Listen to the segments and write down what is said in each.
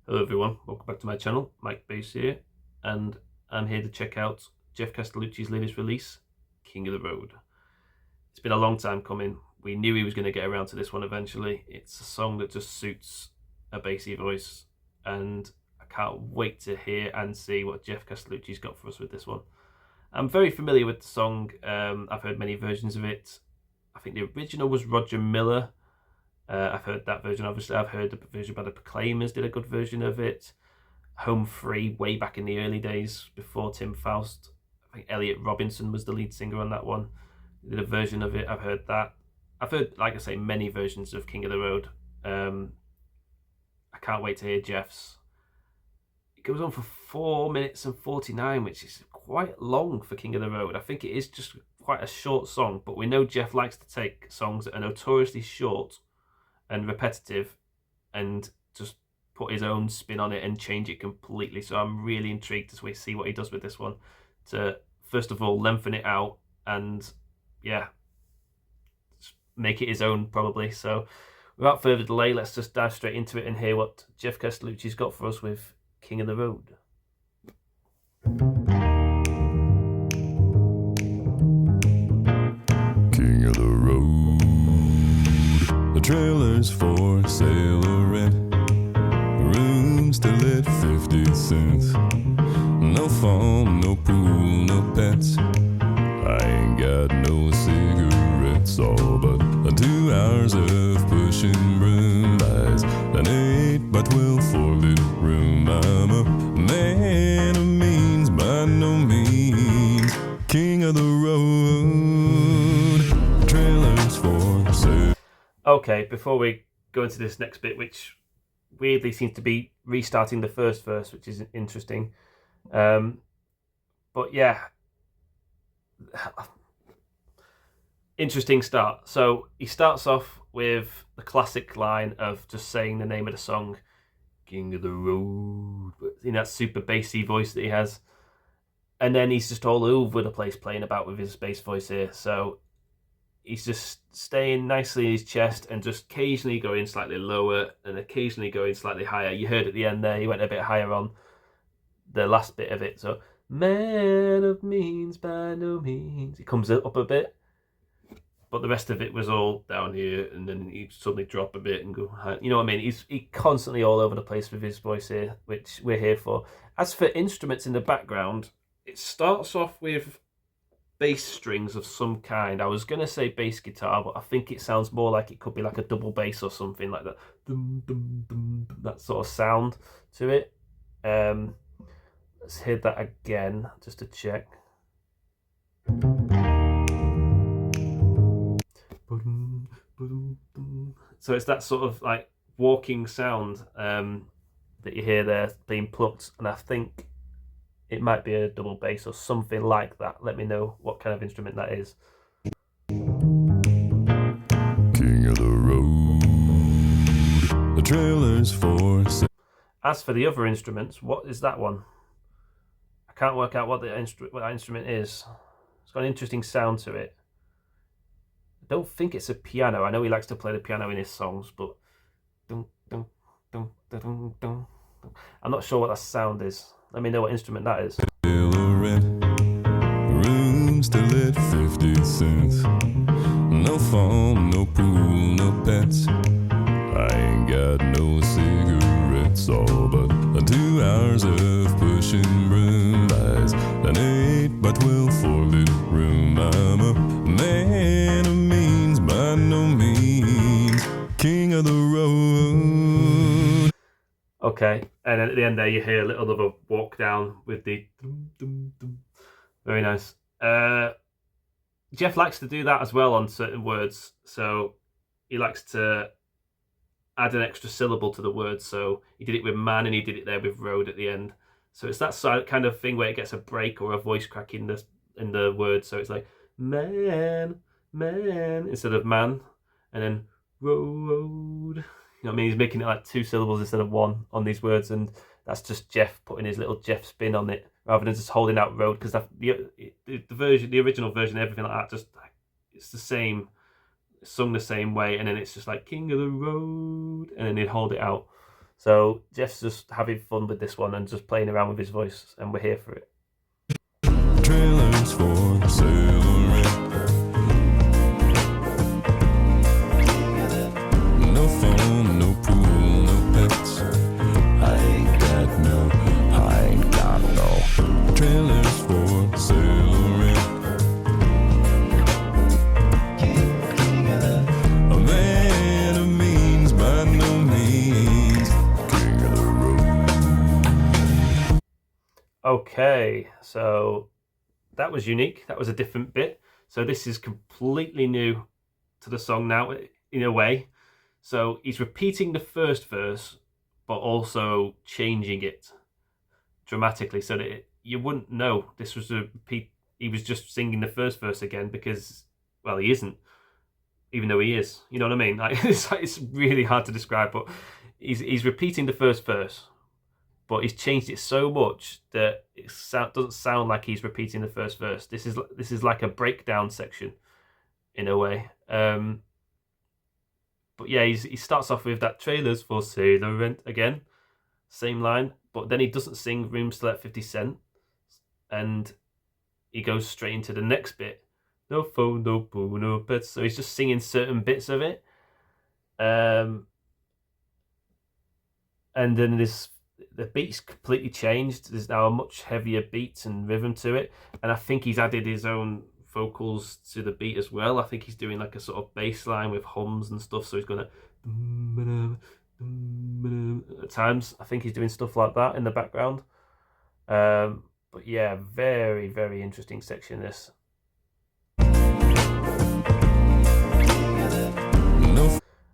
Hello everyone, welcome back to my channel. Mike Bass here, and I'm here to check out Geoff Castellucci's latest release, King of the Road. It's been a long time coming. We knew he was going to get around to this one eventually. It's a song that just suits a bassy voice, and I can't wait to hear and see what Geoff Castellucci's got for us with this one. I'm very familiar with the song. I've heard many versions of it. I think the original was Roger Miller. I've heard that version, obviously. I've heard the version by the Proclaimers did a good version of it. Home Free, way back in the early days, before Tim Faust. I think Elliot Robinson was the lead singer on that one. Did a version of it, I've heard that. I've heard, like I say, many versions of King of the Road. I can't wait to hear Geoff's. It goes on for 4 minutes and 49, which is quite long for King of the Road. I think it is just quite a short song, but we know Geoff likes to take songs that are notoriously short and repetitive and just put his own spin on it and change it completely. So I'm really intrigued to see what he does with this one, to first of all lengthen it out and make it his own probably. So without further delay, let's just dive straight into it and hear what Geoff Castellucci's got for us with King of the Road. King of the Road. The trailer's for sale or rent. Room still at 50 cents. No phone, no pool, no pets. I ain't got no cigarettes. All but 2 hours of pushing broom buys an 8 by 12 4-liter room. I'm a man of means by no means. King of the Road. Trailers for sale. Okay, before we go into this next bit, which weirdly seems to be restarting the first verse, which is interesting. But yeah, interesting start. So he starts off with the classic line of just saying the name of the song, King of the Road, in that super bassy voice that he has. And then he's just all over the place playing about with his bass voice here. So he's just staying nicely in his chest and just occasionally going slightly lower and occasionally going slightly higher. You heard at the end there, he went a bit higher on the last bit of it. So, man of means by no means. He comes up a bit, but the rest of it was all down here, and then he'd suddenly drop a bit and go high. You know what I mean? He's constantly all over the place with his voice here, which we're here for. As for instruments in the background, it starts off with bass strings of some kind. I was going to say bass guitar, but I think it sounds more like it could be like a double bass or something like that. Dum, dum, dum, that sort of sound to it. Let's hear that again, just to check. So it's that sort of like walking sound that you hear there being plucked, and I think it might be a double bass or something like that. Let me know what kind of instrument that is. King of the Road. The trailer's for sale. As for the other instruments, what is that one? I can't work out what that instrument is. It's got an interesting sound to it. I don't think it's a piano. I know he likes to play the piano in his songs, but I'm not sure what that sound is. Let me know what instrument that is. Room still at 50 cents. No phone, no pool, no pets. I ain't got no cigarettes. All but 2 hours of pushing broom buys an 8 by 12 4-liter room. I'm a man of means by no means. King of the Road. Okay, and then at the end there you hear a little of a walk down with the dum, dum, dum. Very nice. Geoff likes to do that as well on certain words. So he likes to add an extra syllable to the word. So he did it with man and he did it there with road at the end. So it's that kind of thing where it gets a break or a voice crack in the word. So it's like man, man, instead of man, and then road. You know what I mean? He's making it like 2 syllables instead of 1 on these words, and that's just Geoff putting his little Geoff spin on it rather than just holding out road, because the original version, everything like that, just it's the same, sung the same way, and then it's just like King of the Road, and then he'd hold it out. So Geoff's just having fun with this one and just playing around with his voice, and we're here for it. Trailers for sale or rent. No phone, no pool, no pets. I ain't got no trailers for sale or rent. A man of means, by no means king of the road. Okay, so that was unique. That was a different bit. So this is completely new to the song now, in a way. So he's repeating the first verse, but also changing it dramatically so that you wouldn't know this was a repeat. He was just singing the first verse again because, well, he isn't, even though he is. You know what I mean? Like, it's really hard to describe, but he's repeating the first verse, but he's changed it so much that it doesn't sound like he's repeating the first verse. This is like a breakdown section in a way. But yeah, he starts off with that trailers for sale or rent again, same line, but then he doesn't sing Rooms to Let 50 Cent, and he goes straight into the next bit. No phone, no boo, no pets. So he's just singing certain bits of it. And then the beat's completely changed. There's now a much heavier beat and rhythm to it, and I think he's added his own vocals to the beat as well. I think he's doing like a sort of bass line with hums and stuff, so he's gonna at times. I think he's doing stuff like that in the background. But yeah, very, very interesting section this.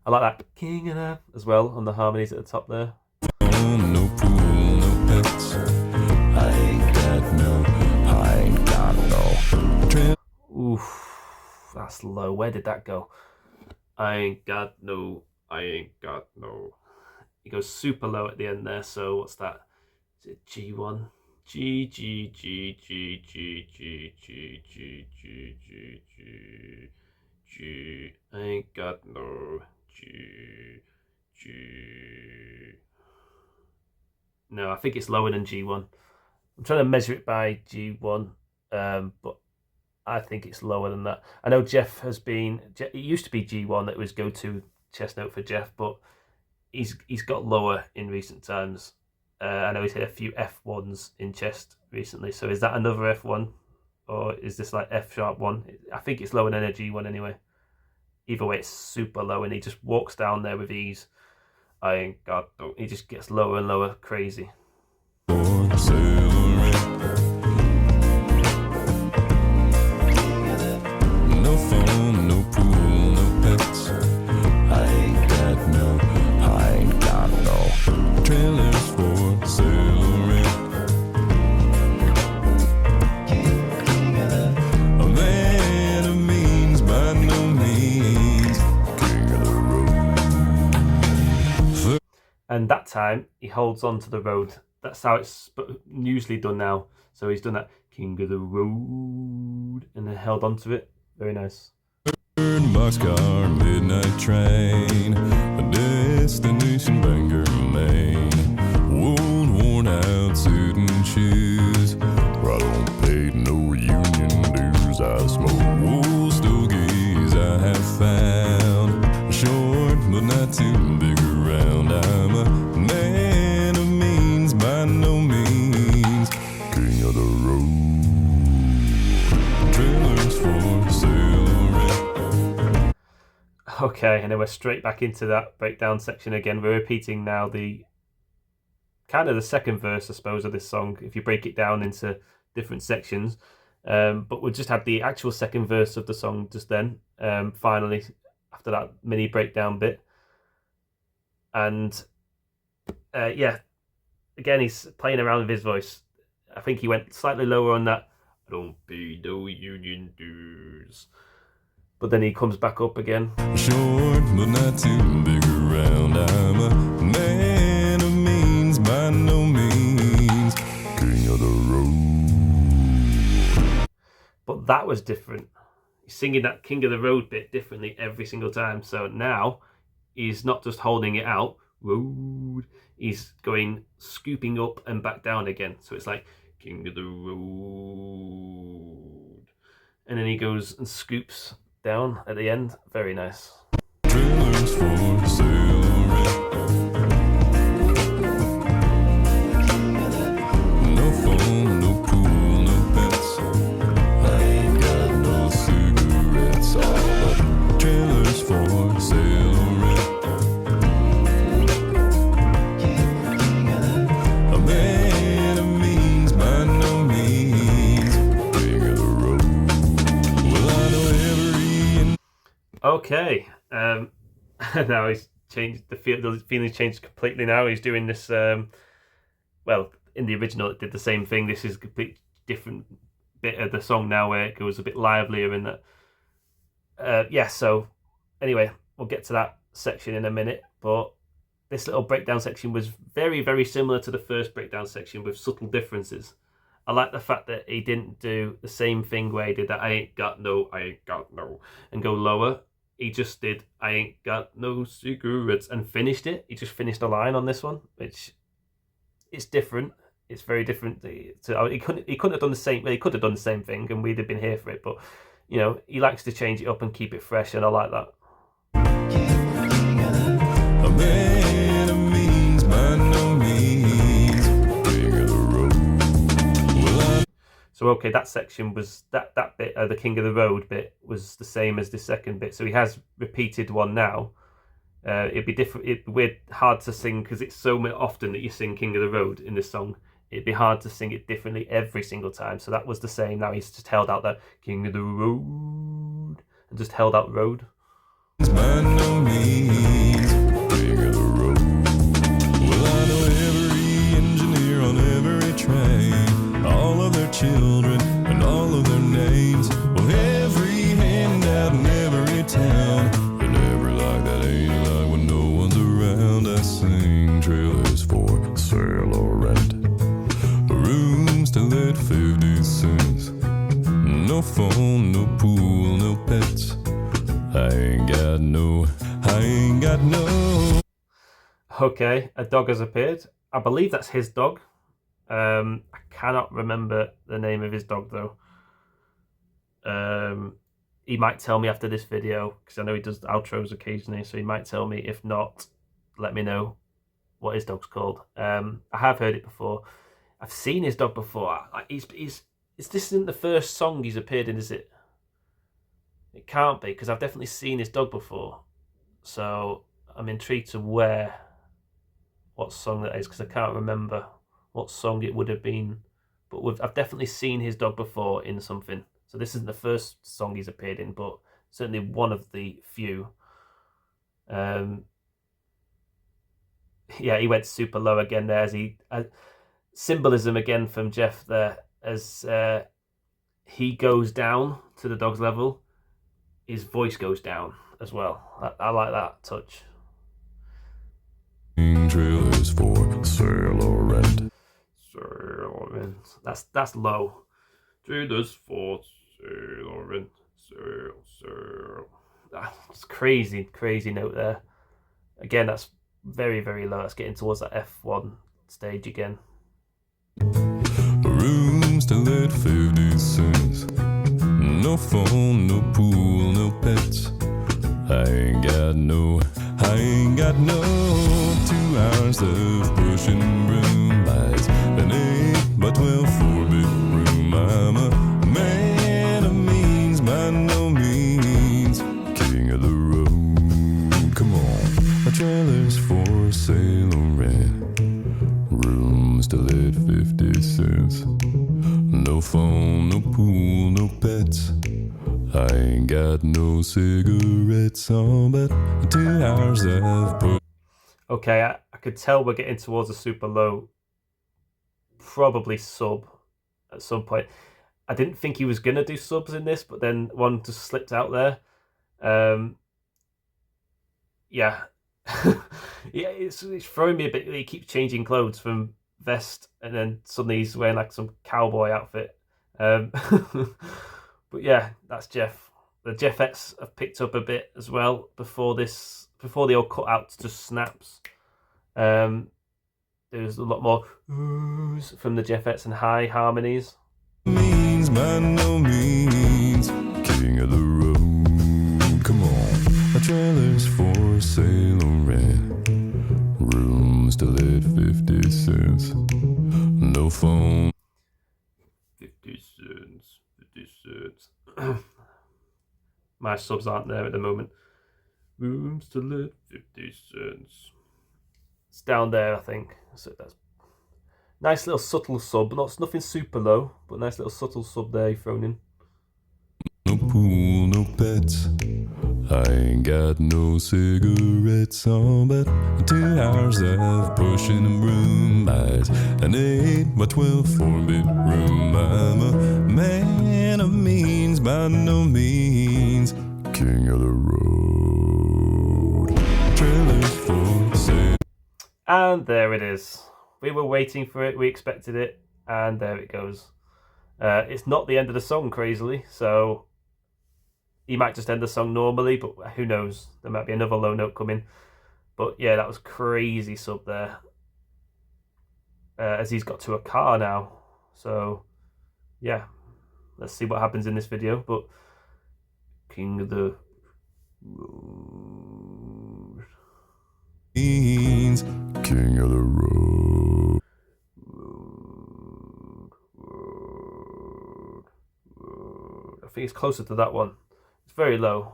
I like that king of that as well on the harmonies at the top there. No pool, no pets. I ain't got no. Oof, that's low. Where did that go? I ain't got no. It goes super low at the end there. So what's that? Is it G1? G G G G G G G G G G G G. I ain't got no G G. No, I think it's lower than G1. I'm trying to measure it by G1, but I think it's lower than that. I know Geoff has been. It used to be G1 that was go-to chest note for Geoff, but he's got lower in recent times. I know he's hit a few F1s in chest recently. So is that another F1, or is this like F sharp 1? I think it's lower than a G1 anyway. Either way, it's super low, and he just walks down there with ease. I ain't got no. He just gets lower and lower, crazy. And that time he holds on to the road. That's how it's usually done now. So he's done that king of the road and then held on to it. Very nice. Boxcar, midnight train, a destination Bangor, Maine. Old worn out suit and shoes. I don't pay no union dues. I smoke wool stogies I have found. Short but not too big around. I'm a man of means, by no means king of the road. Trailers for sale. Okay, and then we're straight back into that breakdown section again. We're repeating now the kind of the second verse, I suppose, of this song, if you break it down into different sections. But we just had the actual second verse of the song just then, finally, after that mini breakdown bit. And yeah, again, he's playing around with his voice. I think he went slightly lower on that. I don't pay no union dues. But then he comes back up again. Short, but not too big around. I'm a man of means, by no means king of the road. But that was different. He's singing that king of the road bit differently every single time. So now he's not just holding it out, road. He's going scooping up and back down again. So it's like King of the Road. And then he goes and scoops down at the end. Very nice. Trailers for sale or rent. No phone, no pool, no pets. I ain't got no cigarettes. All but trailers for sale or rent. A man of means by no means. King of the road. Well, I know every. Okay. Now he's changed. The feeling's changed completely now. He's doing this. Well, in the original, it did the same thing. This is a complete different bit of the song now where it goes a bit livelier in that. Yeah, so anyway, we'll get to that section in a minute. But this little breakdown section was very, very similar to the first breakdown section with subtle differences. I like the fact that he didn't do the same thing where he did that I ain't got no, and go lower. He just did I ain't got no cigarettes and finished it. He just finished a line on this one, which it's different. It's very different. So he couldn't have done the same. Well, he could have done the same thing, and we'd have been here for it. But you know, he likes to change it up and keep it fresh, and I like that. A man of means by no means. King of the road. Well, So okay, that section was that bit, the King of the Road bit, was the same as the second bit. So he has repeated one now. It'd be different. It'd be weird, hard to sing because it's so often that you sing King of the Road in this song. It'd be hard to sing it differently every single time. So that was the same. Now he's just held out that King of the Road and just held out road. by no means. King of the road. Well, I know every engineer on every train, all of their children and all of their names. Well, every handout in every town, and every like that ain't like when no one's around. I sing trailers for sale or rent, rooms to let 50 cents. No phone, no pool, no pets. I ain't got no. Okay, a dog has appeared. I believe that's his dog. I cannot remember the name of his dog though. He might tell me after this video because I know he does outros occasionally. So he might tell me. If not, let me know what his dog's called. I have heard it before. I've seen his dog before. This isn't the first song he's appeared in, is it? It can't be because I've definitely seen his dog before. So I'm intrigued to what song that is because I can't remember what song it would have been. But I've definitely seen his dog before in something. So this isn't the first song he's appeared in, but certainly one of the few. Yeah, he went super low again there as symbolism again from Geoff there as he goes down to the dog's level. His voice goes down as well. I like that touch. Trailers for sale or rent. That's low. Trailers for sale or rent. Sale. That's crazy note there. Again, that's very, very low. That's getting towards that F1 stage again. Rooms to let 50 cents. No phone, no pool, no pets. I ain't got no 2 hours of pushing broom lights. An 8 by 12 4-bedroom. I'm a man of means by no means. King of the road. Come on. A trailer's for sale or rent. Rooms to let 50 cents. No phone, no pool, no pets. I ain't got no cigarettes on, but 2 hours of put. Okay, I could tell we're getting towards a super low, probably sub at some point. I didn't think he was gonna do subs in this, but then one just slipped out there. Yeah, yeah, it's throwing me a bit. He keeps changing clothes from vest, and then suddenly he's wearing like some cowboy outfit. But yeah, that's Geoff. The Geoffettes have picked up a bit as well before the old cutout just snaps. There's a lot more oohs from the Geoffettes and high harmonies. Means by no means king of the road. Come on, a trailer's for sale or rent. Rooms to let 50 cents. No phone. 50 cents. 50 cents. My subs aren't there at the moment. Rooms to let 50 cents. It's down there, I think. So that's nice little subtle sub. Nothing super low, but nice little subtle sub there thrown in. No pool, no pets. I ain't got no cigarettes on, but 2 hours of pushing a broom buys an 8 by 12 4-bit room. I'm a man of means by no means king of the road. Trailers for sale. And there it is. We were waiting for it. We expected it, and there it goes. It's not the end of the song, crazily, so he might just end the song normally, but who knows? There might be another low note coming. But yeah, that was crazy sub there. As he's got to a car now. So yeah, let's see what happens in this video. But King of the Road. Means king of the road. Road. I think it's closer to that one. It's very low.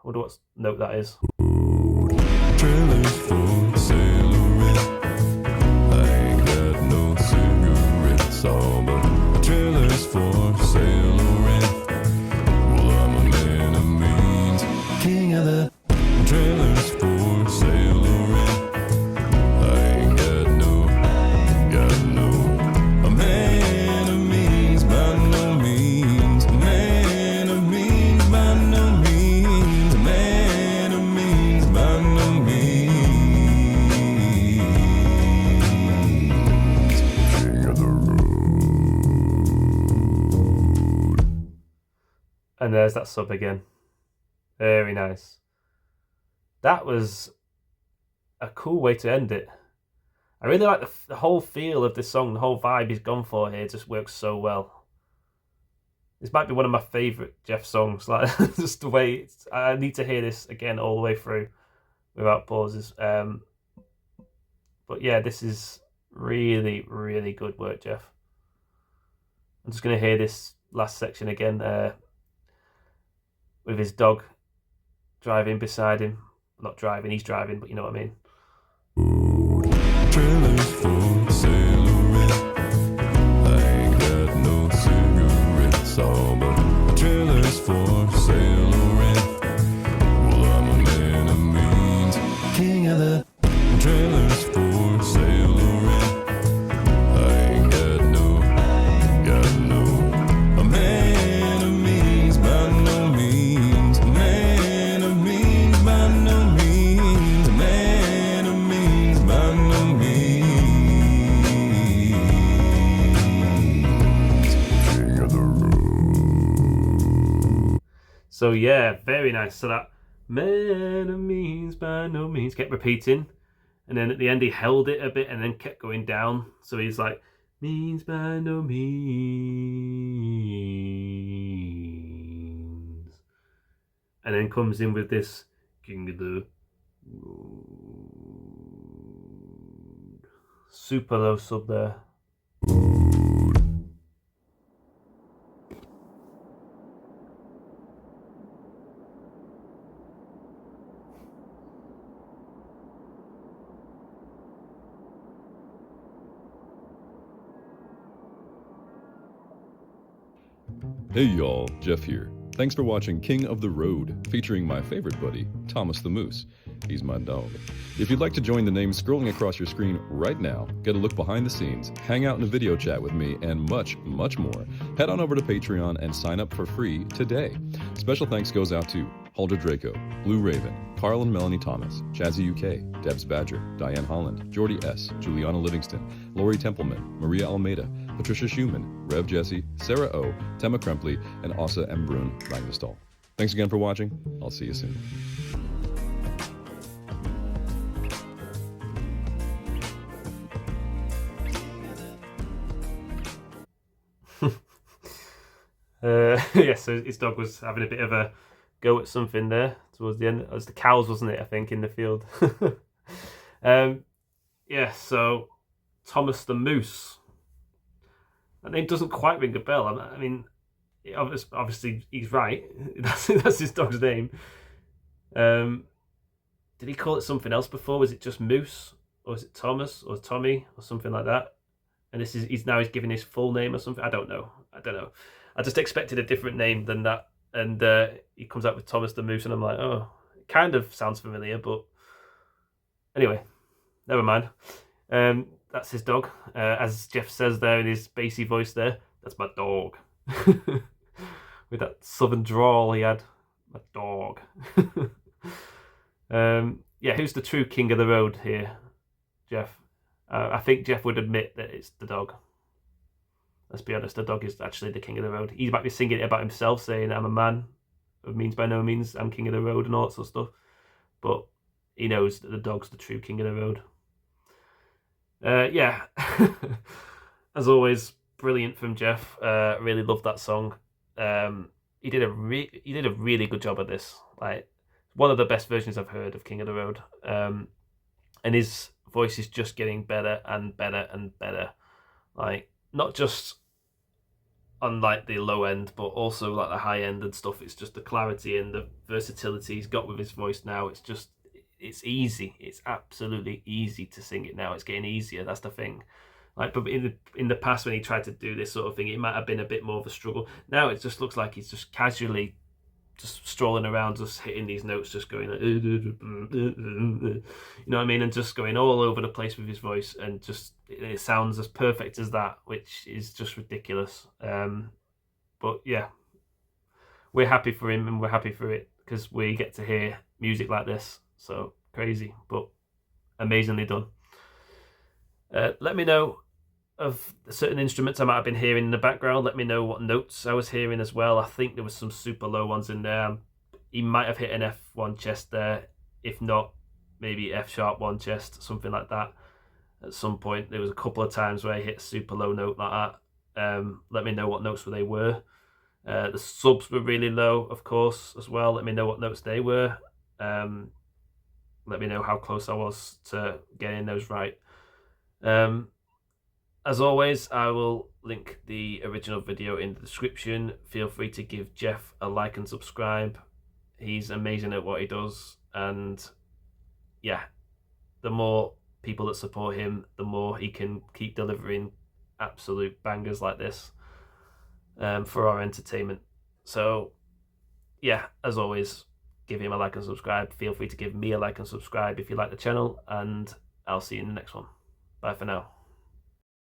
I wonder what note that is. Trailers for sale or rent. I ain't got no cigarettes, all but trailers for sale or rent. Well, I'm a man of means, king of the trailers for sale or rent. I ain't got no, a man of means by no means, a man of means by no means, a man of means by no means, king of the road. And there's that sub again. Very nice. That was a cool way to end it. I really like the whole feel of this song. The whole vibe he's gone for here just works so well. This might be one of my favourite Geoff songs. Like just the way I need to hear this again all the way through without pauses. But yeah, this is really, really good work, Geoff. I'm just going to hear this last section again with his dog driving beside him. Not driving, he's driving, but you know what I mean. Trailers for sale or rent. I ain't got no cigarettes, all but trailers for sale or rent. Well, I'm a man of means, king of the trailers for sale or rent. I ain't got no, a man of means by no means, a man of means by no means, a man of means by no means, king of the road. So yeah, very nice. So that man of means by no means kept repeating. And then at the end he held it a bit and then kept going down. So he's like, means by no means. And then comes in with this king of the road. Super low sub there. Hey y'all, Geoff here. Thanks for watching King of the Road, featuring my favorite buddy, Thomas the Moose. He's my dog. If you'd like to join the names scrolling across your screen right now, get a look behind the scenes, hang out in a video chat with me, and much, much more, head on over to Patreon and sign up for free today. Special thanks goes out to Halder Draco, Blue Raven, Carl and Melanie Thomas, Chazzy UK, Debs Badger, Diane Holland, Jordy S., Juliana Livingston, Lori Templeman, Maria Almeida, Patricia Schumann, Rev Jesse, Sarah O., Tema Krempley, and Asa M. Brun Ragnestall. Thanks again for watching. I'll see you soon. Yeah, so his dog was having a bit of a go at something there towards the end. It was the cows, wasn't it? I think in the field. Yeah, so Thomas the Moose. That name doesn't quite ring a bell. I mean, obviously he's right. That's his dog's name. Did he call it something else before? Was it just Moose, or was it Thomas or Tommy or something like that? And he's giving his full name or something. I don't know. I just expected a different name than that, and he comes out with Thomas the Moose, and I'm like, oh, it kind of sounds familiar, but anyway, never mind. That's his dog, as Geoff says there in his bassy voice. There, that's my dog, with that southern drawl he had. My dog. Yeah, who's the true king of the road here, Geoff? I think Geoff would admit that it's the dog. Let's be honest, the dog is actually the king of the road. He might be singing it about himself, saying, I'm a man of means by no means, I'm king of the road and all that sort of stuff. But he knows that the dog's the true king of the road. Yeah, as always, brilliant from Geoff. Really loved that song. He did a really good job at this. Like, one of the best versions I've heard of King of the Road. And his voice is just getting better and better and better. Like, not just on like the low end, but also like the high end and stuff. It's just the clarity and the versatility he's got with his voice now. It's easy. It's absolutely easy to sing it now. It's getting easier. That's the thing. Like, but in the past when he tried to do this sort of thing, it might have been a bit more of a struggle. Now it just looks like he's just casually just strolling around, just hitting these notes, just going like, you know what I mean, and just going all over the place with his voice, and just it sounds as perfect as that, which is just ridiculous. But yeah, we're happy for him, and we're happy for it because we get to hear music like this. So crazy, but amazingly done. Let me know of certain instruments I might have been hearing in the background. Let me know what notes I was hearing as well. I think there was some super low ones in there. He might have hit an F1 chest there. If not, maybe F sharp 1 chest, something like that. At some point, there was a couple of times where he hit a super low note like that. Let me know what notes they were. The subs were really low, of course, as well. Let me know what notes they were. Let me know how close I was to getting those right. As always, I will link the original video in the description. Feel free to give Geoff a like and subscribe. He's amazing at what he does, and yeah, the more people that support him, the more he can keep delivering absolute bangers like this for our entertainment. So yeah, as always, give him a like and subscribe. Feel free to give me a like and subscribe if you like the channel, and I'll see you in the next one. Bye for now.